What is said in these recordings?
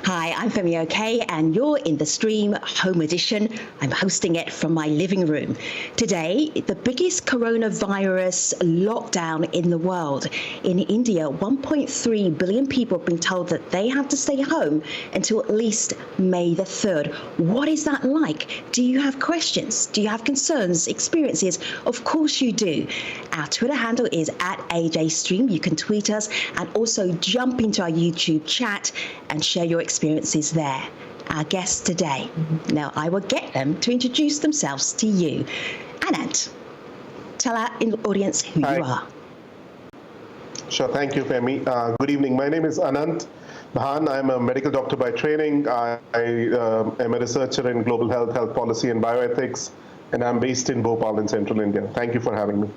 Hi, I'm Femi OK, and you're in the Stream Home Edition. I'm hosting it from my living room. Today, the biggest coronavirus lockdown in the world. In India, 1.3 billion people have been told that they have to stay home until at least May the 3rd. What is that like? Do you have questions? Do you have concerns, experiences? Of course you do. Our Twitter handle is @ajstream. You can tweet us and also jump into our YouTube chat and share your experiences there. Our guests today. Now, I will get them to introduce themselves to you. Anand, tell our audience who you are. Sure, thank you, Femi. Good evening. My name is Anand Bhan. I'm a medical doctor by training. I am a researcher in global health, health policy, and bioethics, and I'm based in Bhopal in central India. Thank you for having me.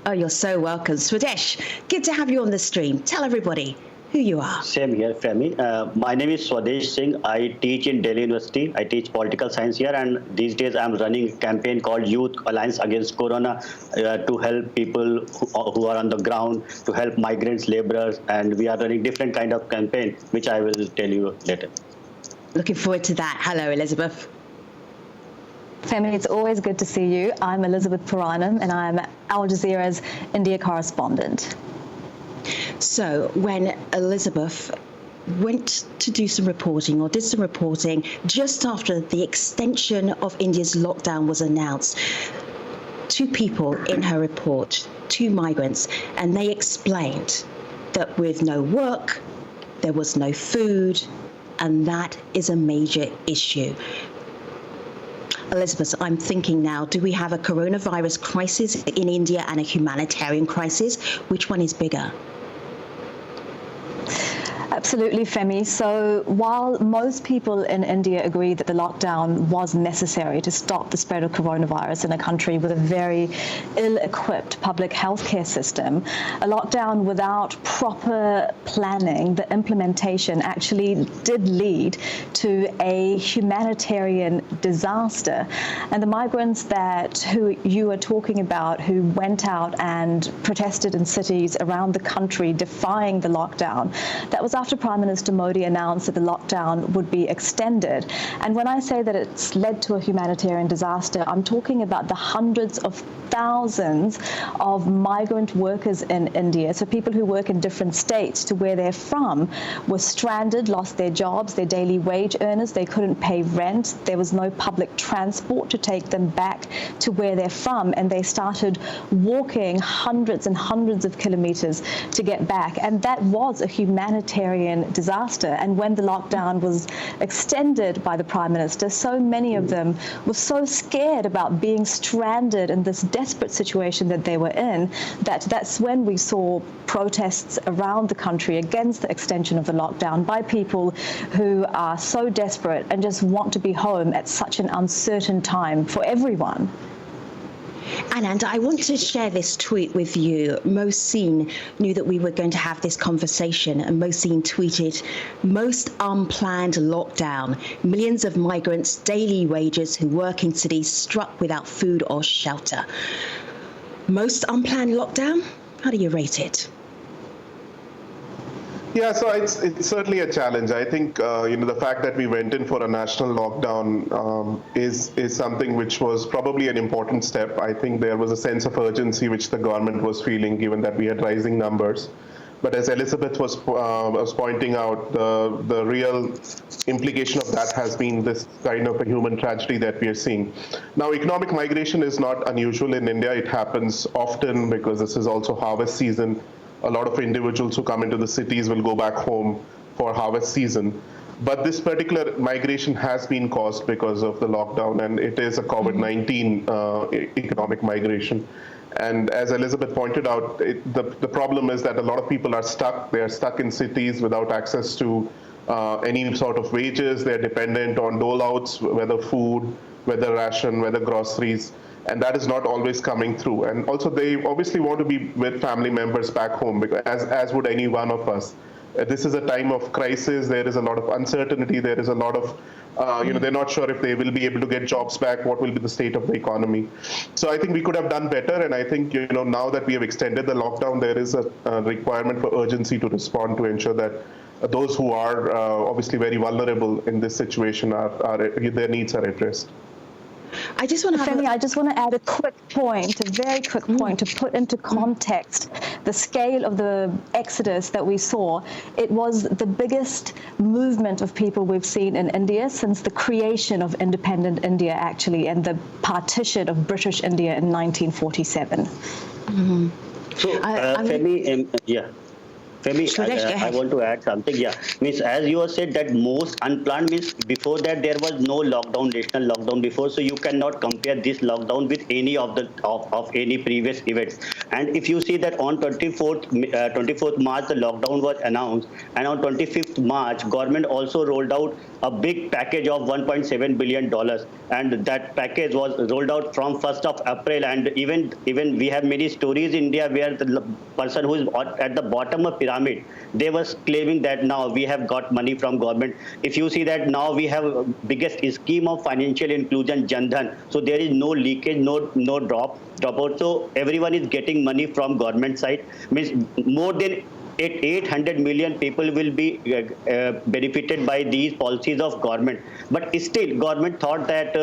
Oh, you're so welcome. Swadesh, good to have you on the stream. Tell everybody who you are. Same here, Femi. My name is Swadesh Singh. I teach in Delhi University. I teach political science here, and these days I'm running a campaign called Youth Alliance Against Corona to help people who are on the ground, to help migrants, laborers, and we are running different kind of campaign, which I will tell you later. Looking forward to that. Hello, Elizabeth. Femi, it's always good to see you. I'm Elizabeth Puranam, and I'm Al Jazeera's India correspondent. So when Elizabeth went to do some reporting or did some reporting just after the extension of India's lockdown was announced, two people in her report, two migrants, and they explained that with no work, there was no food, and that is a major issue. Elizabeth, I'm thinking now, do we have a coronavirus crisis in India and a humanitarian crisis? Which one is bigger? Absolutely, Femi. So while most people in India agree that the lockdown was necessary to stop the spread of coronavirus in a country with a very ill-equipped public healthcare system, a lockdown without proper planning, the implementation actually did lead to a humanitarian disaster. And the migrants who you are talking about, who went out and protested in cities around the country defying the lockdown, that was after Prime Minister Modi announced that the lockdown would be extended. And when I say that it's led to a humanitarian disaster, I'm talking about the hundreds of thousands of migrant workers in India, so people who work in different states to where they're from, were stranded, lost their jobs, their daily wage earners, they couldn't pay rent, there was no public transport to take them back to where they're from, and they started walking hundreds and hundreds of kilometers to get back. And that was a humanitarian disaster. And when the lockdown was extended by the Prime Minister, so many of them were so scared about being stranded in this desperate situation that they were in, that's when we saw protests around the country against the extension of the lockdown by people who are so desperate and just want to be home at such an uncertain time for everyone. Anand, I want to share this tweet with you. Mohsin knew that we were going to have this conversation, and Mohsin tweeted, "Most unplanned lockdown. Millions of migrants, daily wages, who work in cities struck without food or shelter." Most unplanned lockdown? How do you rate it? Yeah, so it's certainly a challenge. I think the fact that we went in for a national lockdown is something which was probably an important step. I think there was a sense of urgency which the government was feeling, given that we had rising numbers. But as Elizabeth was pointing out, the real implication of that has been this kind of a human tragedy that we are seeing. Now, economic migration is not unusual in India. It happens often because this is also harvest season. A lot of individuals who come into the cities will go back home for harvest season. But this particular migration has been caused because of the lockdown, and it is a COVID-19 economic migration. And as Elizabeth pointed out, the problem is that a lot of people are stuck. They are stuck in cities without access to any sort of wages. They're dependent on dole-outs, whether food, whether ration, whether groceries. And that is not always coming through. And also they obviously want to be with family members back home, because as would any one of us. This is a time of crisis. There is a lot of uncertainty. There is a lot of, they're not sure if they will be able to get jobs back, what will be the state of the economy. So I think we could have done better. And I think, now that we have extended the lockdown, there is a requirement for urgency to respond to ensure that those who are obviously very vulnerable in this situation their needs are addressed. I just want to Femi, I just want to add a very quick point to put into context the scale of the exodus that we saw. It was the biggest movement of people we've seen in India since the creation of independent India, actually, and the partition of British India in 1947. So, Femi, Femi, I want to add something. Yeah, means as you have said that most unplanned means before that there was no lockdown, national lockdown before, so you cannot compare this lockdown with any of the of any previous events. And if you see that on 24th March the lockdown was announced, and on 25th March government also rolled out a big package of $1.7 billion, and that package was rolled out from 1st of April. And even we have many stories in India where the person who is at the bottom of pyramid, they was claiming that now we have got money from government. If you see that now we have biggest scheme of financial inclusion, Jan Dhan, so there is no leakage, no dropout, so everyone is getting money from government side. Means more than 800 million people will be benefited by these policies of government. But still, government thought that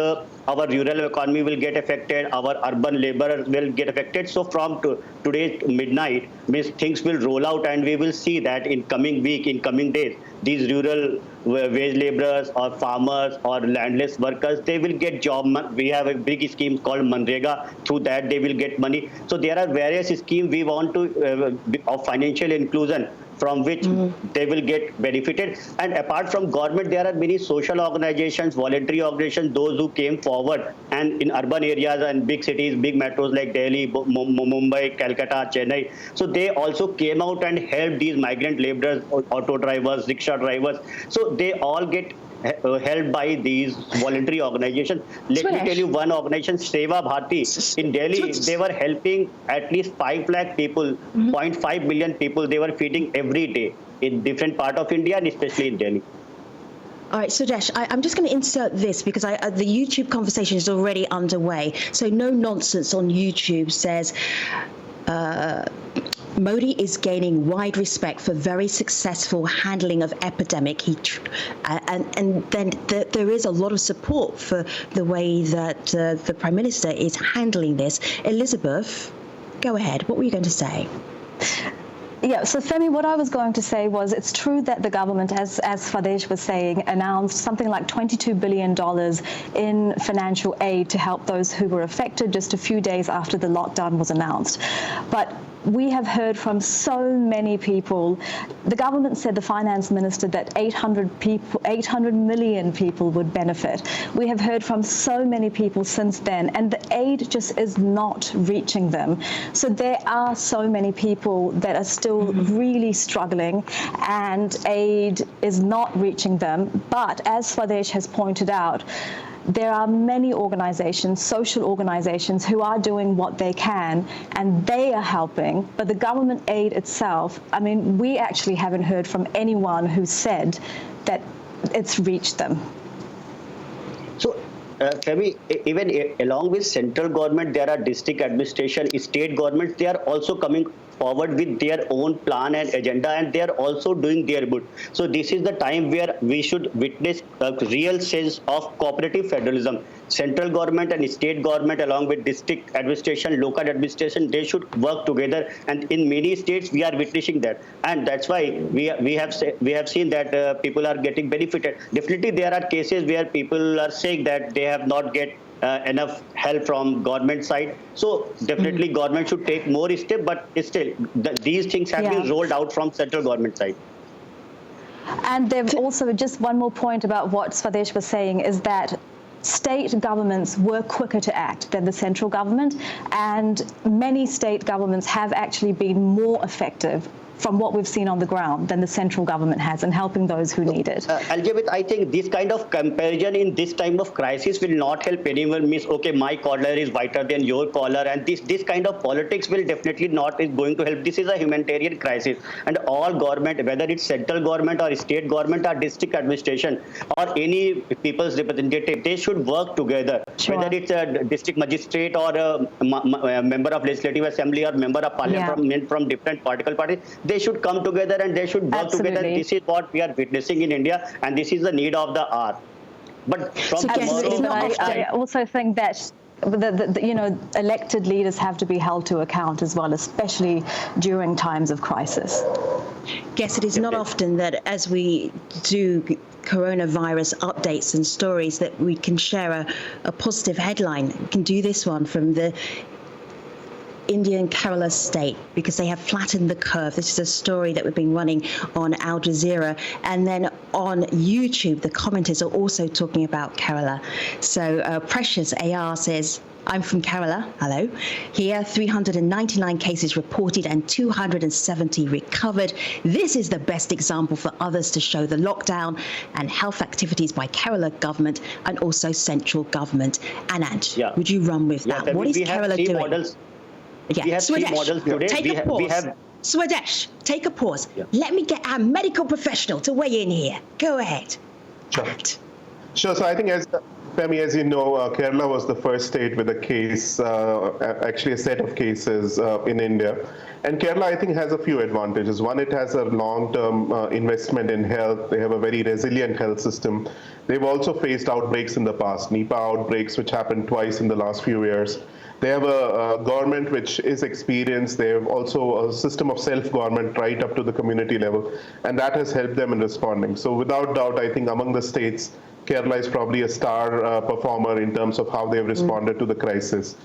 our rural economy will get affected, our urban laborers will get affected. So from today midnight, means things will roll out, and we will see that in coming week, in coming days, these rural wage laborers or farmers or landless workers, they will get job. We have a big scheme called Manrega. Through that, they will get money. So there are various schemes we want to of financial inclusion, from which they will get benefited. And apart from government, there are many social organizations, voluntary organizations, those who came forward, and in urban areas and big cities, big metros like Delhi, Mumbai, Calcutta, Chennai. So they also came out and helped these migrant laborers, auto drivers, rickshaw drivers. So they all get held by these voluntary organizations. Let me tell you one organization, Seva Bharti, in Delhi, they were helping at least 5 lakh people, 0.5 million people, they were feeding every day in different part of India and especially in Delhi. All right, Sudesh, I'm just going to insert this because the YouTube conversation is already underway. So No Nonsense on YouTube says, Modi is gaining wide respect for very successful handling of epidemic. And then there is a lot of support for the way that the Prime Minister is handling this. Elizabeth, go ahead. What were you going to say? Yeah, so Femi, what I was going to say was it's true that the government, as Swadesh was saying, announced something like $22 billion in financial aid to help those who were affected just a few days after the lockdown was announced. But we have heard from so many people. The government said, the finance minister, that 800 million people would benefit. We have heard from so many people since then, and the aid just is not reaching them. So there are so many people that are still really struggling, and aid is not reaching them. But as Swadesh has pointed out, there are many organizations, social organizations, who are doing what they can, and they are helping. But the government aid itself, I mean, we actually haven't heard from anyone who said that it's reached them. So, Femi, even along with central government, there are district administration, state governments, they are also coming forward with their own plan and agenda, and they are also doing their bit. So this is the time where we should witness a real sense of cooperative federalism. Central government and state government, along with district administration, local administration, they should work together. And in many states, we are witnessing that, and that's why we have seen that people are getting benefited. Definitely, there are cases where people are saying that they have not get enough help from government side. So definitely government should take more steps, but still these things have been rolled out from central government side. And they've also, just one more point about what Swadesh was saying, is that state governments were quicker to act than the central government, and many state governments have actually been more effective from what we've seen on the ground than the central government has in helping those who need it. Aljabit, I think this kind of comparison in this time of crisis will not help anyone. Means, okay, my collar is whiter than your collar, and this kind of politics will definitely not is going to help. This is a humanitarian crisis, and all government, whether it's central government or state government or district administration or any people's representative, they should work together. Sure. Whether it's a district magistrate or a member of legislative assembly or member of parliament from different political parties, they should come together and they should work together. This is what we are witnessing in India, and this is the need of the hour. But from tomorrow, I also think that elected leaders have to be held to account as well, especially during times of crisis. Yes, it is not often that as we do coronavirus updates and stories that we can share a positive headline. We can do this one from the Indian Kerala state, because they have flattened the curve. This is a story that we've been running on Al Jazeera, and then on YouTube the commenters are also talking about Kerala. So Precious AR says, I'm from Kerala, hello. Here, 399 cases reported and 270 recovered. This is the best example for others to show the lockdown and health activities by Kerala government and also central government. Anand, would you run with that? What is Kerala doing? Models. Yeah, we have Swadesh, three models today. Take a pause. Swadesh, take a pause. Yeah. Let me get our medical professional to weigh in here. Go ahead. Sure. So I think, as Femi, as you know, Kerala was the first state with a case, actually a set of cases in India. And Kerala, I think, has a few advantages. One, it has a long-term investment in health. They have a very resilient health system. They've also faced outbreaks in the past, Nipah outbreaks, which happened twice in the last few years. They have a government which is experienced. They have also a system of self-government right up to the community level, and that has helped them in responding. So without doubt, I think among the states, Kerala is probably a star performer in terms of how they have responded to the crisis.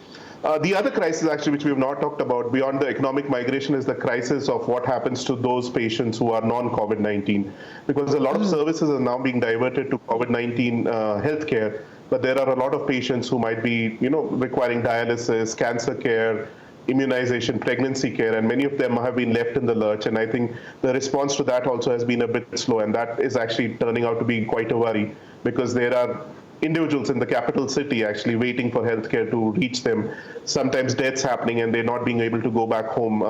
The other crisis, actually, which we have not talked about beyond the economic migration, is the crisis of what happens to those patients who are non-COVID-19, because a lot of services are now being diverted to COVID-19 healthcare. But there are a lot of patients who might be, requiring dialysis, cancer care, immunization, pregnancy care, and many of them have been left in the lurch. And I think the response to that also has been a bit slow, and that is actually turning out to be quite a worry, because there are individuals in the capital city actually waiting for healthcare to reach them. Sometimes deaths happening, and they're not being able to go back home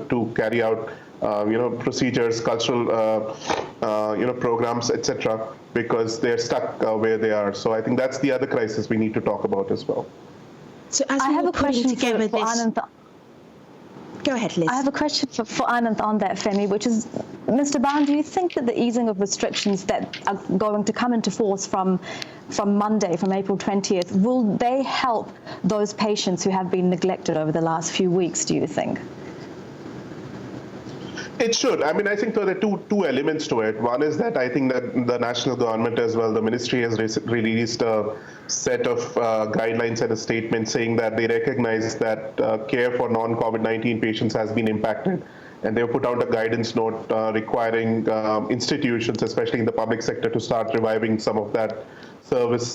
to carry out procedures, cultural, programs, etc., because they're stuck where they are. So I think that's the other crisis we need to talk about as well. So as I have a question for Anand. Go ahead, Liz. I have a question for Anand on that, Femi, which is, Mr. Ban, do you think that the easing of restrictions that are going to come into force from Monday, from April 20th, will they help those patients who have been neglected over the last few weeks, do you think? It should. I mean, I think there are two elements to it. One is that I think that the national government as well, the ministry has released a set of guidelines and a statement saying that they recognize that care for non-COVID-19 patients has been impacted. And they've put out a guidance note requiring institutions, especially in the public sector, to start reviving some of that service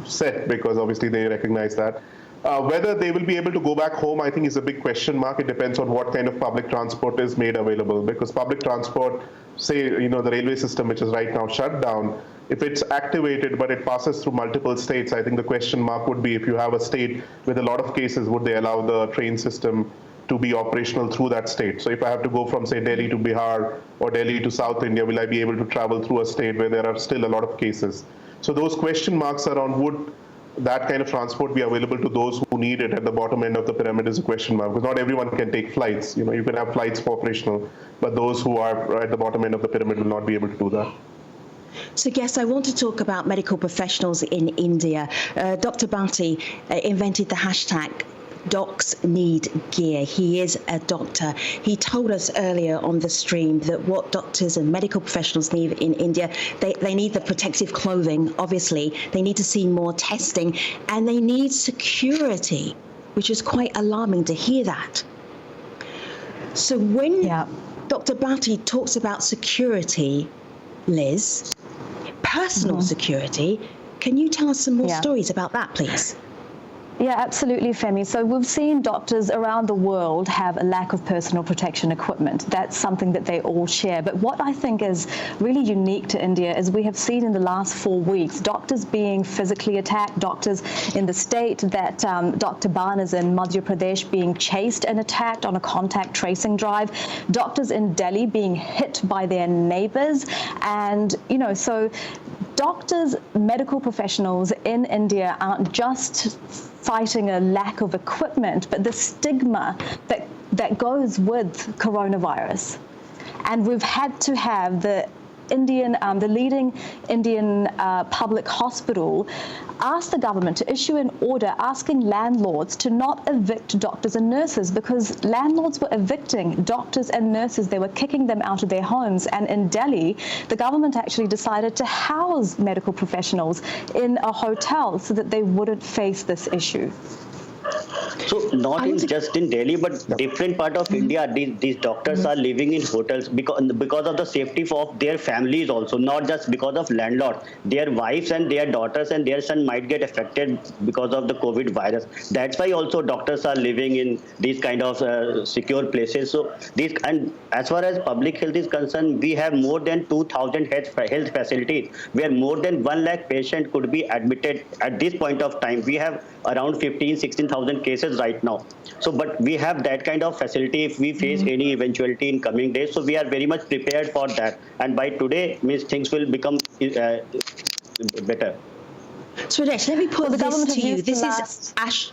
set, because obviously they recognize that. Whether they will be able to go back home, I think, is a big question mark. It depends on what kind of public transport is made available, because public transport, say, the railway system, which is right now shut down, if it's activated but it passes through multiple states, I think the question mark would be, if you have a state with a lot of cases, would they allow the train system to be operational through that state? So if I have to go from, say, Delhi to Bihar or Delhi to South India, will I be able to travel through a state where there are still a lot of cases? So those question marks around would that kind of transport be available to those who need it at the bottom end of the pyramid is a question mark, because not everyone can take flights. You can have flights operational, but those who are at the bottom end of the pyramid will not be able to do that. So, yes, I want to talk about medical professionals in India. Dr. Bhatti invented the hashtag Docs Need Gear. He is a doctor. He told us earlier on the stream that what doctors and medical professionals need in India, they need the protective clothing, obviously. They need to see more testing, and they need security, which is quite alarming to hear that. So when Dr. Bhatti talks about security, Liz, personal security, can you tell us some more stories about that, please? Yeah, absolutely, Femi. So we've seen doctors around the world have a lack of personal protection equipment. That's something that they all share. But what I think is really unique to India is we have seen in the last 4 weeks doctors being physically attacked, doctors in the state that Dr. Ban is in, Madhya Pradesh, being chased and attacked on a contact tracing drive, doctors in Delhi being hit by their neighbors. And, so doctors, medical professionals in India aren't just fighting a lack of equipment, but the stigma that that goes with coronavirus. And we've had to have the leading Indian public hospital asked the government to issue an order asking landlords to not evict doctors and nurses, because landlords were evicting doctors and nurses. They were kicking them out of their homes. And in Delhi, the government actually decided to house medical professionals in a hotel so that they wouldn't face this issue. So not just in Delhi, but different part of India, these doctors are living in hotels because of the safety of their families also, not just because of landlord. Their wives and their daughters and their son might get affected because of the COVID virus. That's why also doctors are living in these kind of secure places. So and as far as public health is concerned, we have more than 2,000 health facilities where more than 1 lakh patients could be admitted at this point of time. We have around 16,000 cases right now. So, but we have that kind of facility if we face any eventuality in coming days. So we are very much prepared for that. And by today, means things will become better. Swadesh, let me put this to you. This is Ash.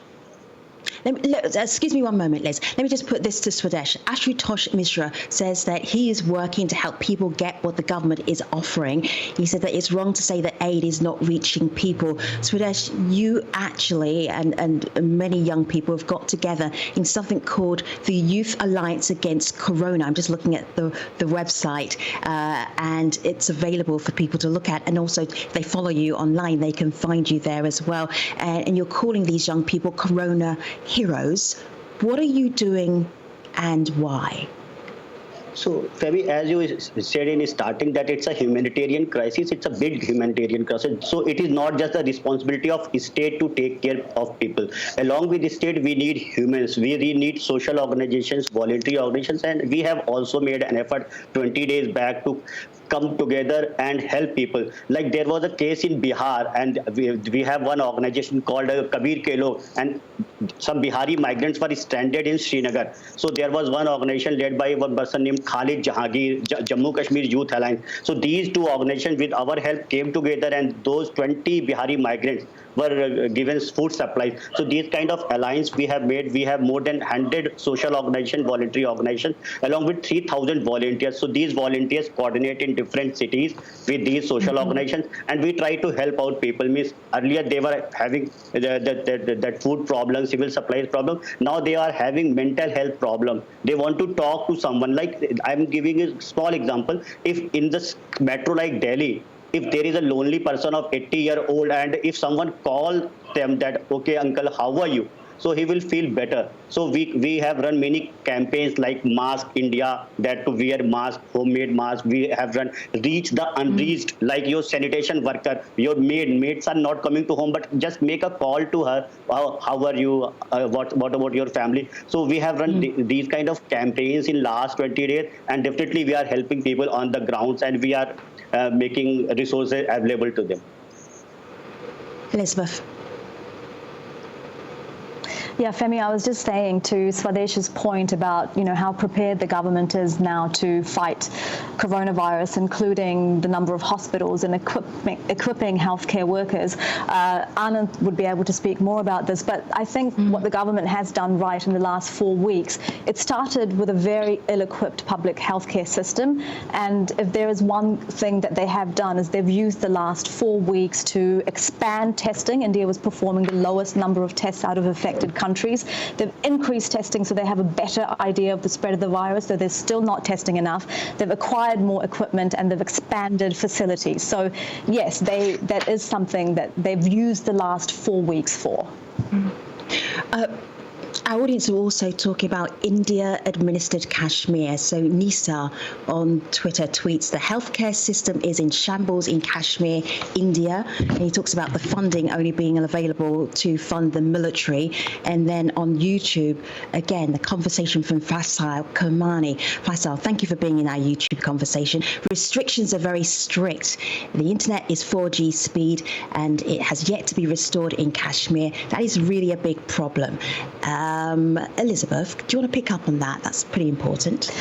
Excuse me one moment, Liz. Let me just put this to Swadesh. Ashutosh Mishra says that he is working to help people get what the government is offering. He said that it's wrong to say that aid is not reaching people. Swadesh, you actually and many young people have got together in something called the Youth Alliance Against Corona. I'm just looking at the website, and it's available for people to look at. And also, if they follow you online, they can find you there as well. And you're calling these young people Corona heroes. What are you doing and why? So, Femi, as you said in starting that it's a humanitarian crisis, it's a big humanitarian crisis. So it is not just the responsibility of state to take care of people. Along with the state, we need humans. We need social organizations, voluntary organizations, and we have also made an effort 20 days back to come together and help people. Like there was a case in Bihar, and we have one organization called Kabir Kelo, and some Bihari migrants were stranded in Srinagar. So there was one organization led by one person named Khalid Jahangir, Jammu Kashmir Youth Alliance. So these two organizations with our help came together, and those 20 Bihari migrants were given food supplies. So these kind of alliance we have made. We have more than 100 social organizations, voluntary organizations, along with 3,000 volunteers. So these volunteers coordinate in different cities with these social organizations, and we try to help out people. Means earlier they were having that food problem, civil supplies problem. Now they are having mental health problem. They want to talk to someone. Like I'm giving a small example. If in the metro like Delhi, if there is a lonely person of 80-year-old, and if someone calls them that, okay, uncle, how are you? So he will feel better. So we have run many campaigns like Mask India, that to wear mask, homemade mask. We have run Reach the Unreached, like your sanitation worker, your maids are not coming to home, but just make a call to her. How are you? What about your family? So we have run these kind of campaigns in last 20 days, and definitely we are helping people on the grounds, and we are making resources available to them. Elizabeth. Yeah, Femi, I was just saying to Swadesh's point about, how prepared the government is now to fight coronavirus, including the number of hospitals and equipping healthcare workers. Anand would be able to speak more about this, but I think what the government has done right in the last 4 weeks, it started with a very ill-equipped public healthcare system, and if there is one thing that they have done is they've used the last 4 weeks to expand testing. India was performing the lowest number of tests out of affected countries. They've increased testing so they have a better idea of the spread of the virus, though they're still not testing enough. They've acquired more equipment and they've expanded facilities. So yes, that is something that they've used the last 4 weeks for. Our audience are also talking about India-administered Kashmir. So Nisa on Twitter tweets, the healthcare system is in shambles in Kashmir, India. And he talks about the funding only being available to fund the military. And then on YouTube, again, the conversation from Faisal Kermani. Faisal, thank you for being in our YouTube conversation. Restrictions are very strict. The internet is 4G speed and it has yet to be restored in Kashmir. That is really a big problem. Elizabeth, do you want to pick up on that? That's pretty important.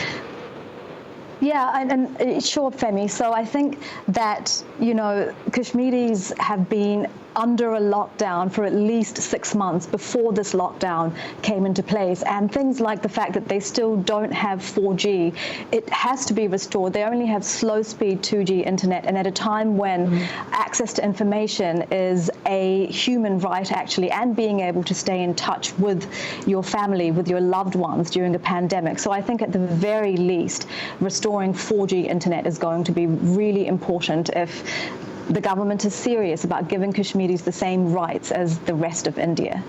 Yeah, and sure, Femi. So I think that, Kashmiris have been under a lockdown for at least 6 months before this lockdown came into place. And things like the fact that they still don't have 4G, it has to be restored. They only have slow speed 2G internet. And at a time when access to information is a human right, actually, and being able to stay in touch with your family, with your loved ones during a pandemic. So I think at the very least, restoring 4G internet is going to be really important if the government is serious about giving Kashmiris the same rights as the rest of India.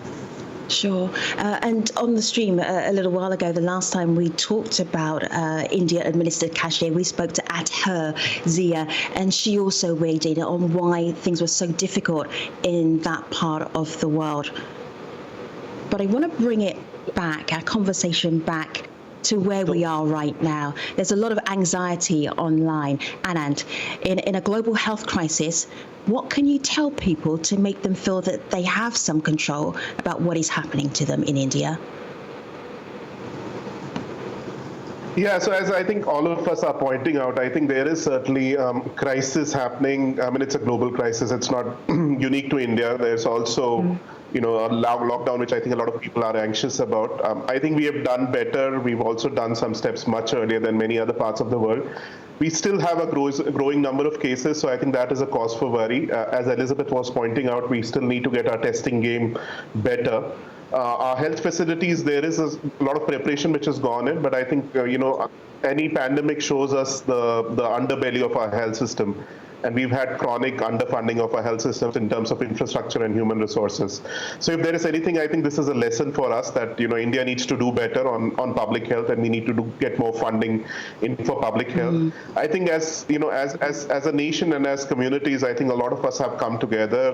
Sure. And on the stream a little while ago, the last time we talked about India-administered Kashmir, we spoke to Jazeera, and she also weighed in on why things were so difficult in that part of the world. But I want to bring it back, our conversation back to where we are right now. There's a lot of anxiety online. Anand, in a global health crisis, what can you tell people to make them feel that they have some control about what is happening to them in India? Yeah, so as I think all of us are pointing out, I think there is certainly crisis happening. I mean, it's a global crisis. It's not unique to India. There's also, a lockdown, which I think a lot of people are anxious about. I think we have done better. We've also done some steps much earlier than many other parts of the world. We still have a growing number of cases, so I think that is a cause for worry. As Elizabeth was pointing out, we still need to get our testing game better. Our health facilities, there is a lot of preparation which has gone in, but I think, any pandemic shows us the underbelly of our health system. And we've had chronic underfunding of our health systems in terms of infrastructure and human resources. So if there is anything, I think this is a lesson for us that, India needs to do better on public health, and we need to get more funding in for public health. I think as a nation and as communities, I think a lot of us have come together.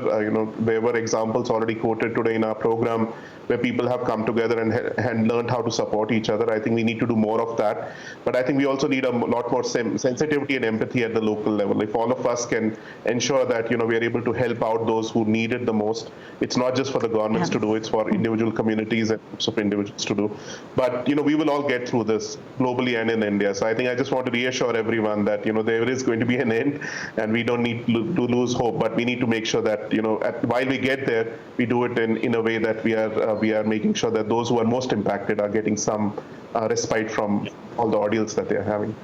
There were examples already quoted today in our program where people have come together and learned how to support each other. I think we need to do more of that. But I think we also need a lot more sensitivity and empathy at the local level. If all of us can ensure that, we are able to help out those who need it the most, it's not just for the governments to do, it's for individual communities and groups of individuals to do. But, we will all get through this globally and in India. So I think I just want to reassure everyone that, there is going to be an end, and we don't need to lose hope, but we need to make sure that, while we get there, we do it in a way that we are making sure that those who are most impacted are getting some respite from all the ordeals that they are having.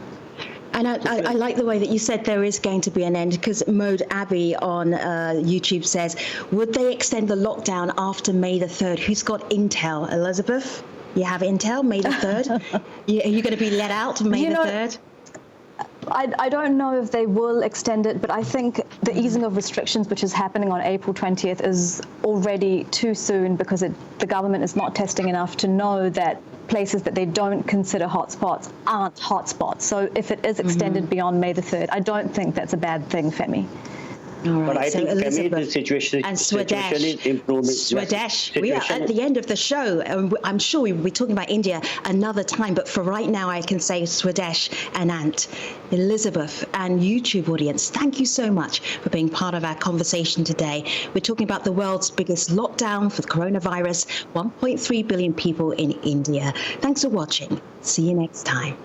And I like the way that you said there is going to be an end, because Mode Abbey on YouTube says, would they extend the lockdown after May the 3rd? Who's got intel? Elizabeth, you have intel, May the 3rd? Are you going to be let out May the 3rd? I don't know if they will extend it, but I think the easing of restrictions, which is happening on April 20th, is already too soon, because the government is not testing enough to know that places that they don't consider hotspots aren't hotspots. So if it is extended beyond May the 3rd, I don't think that's a bad thing, Femi. All right, but I so think Elizabeth the situation is improving. Swadesh, we are at the end of the show. I'm sure we will be talking about India another time, but for right now, I can say Swadesh, Anant, Elizabeth, and YouTube audience, thank you so much for being part of our conversation today. We're talking about the world's biggest lockdown for the coronavirus, 1.3 billion people in India. Thanks for watching. See you next time.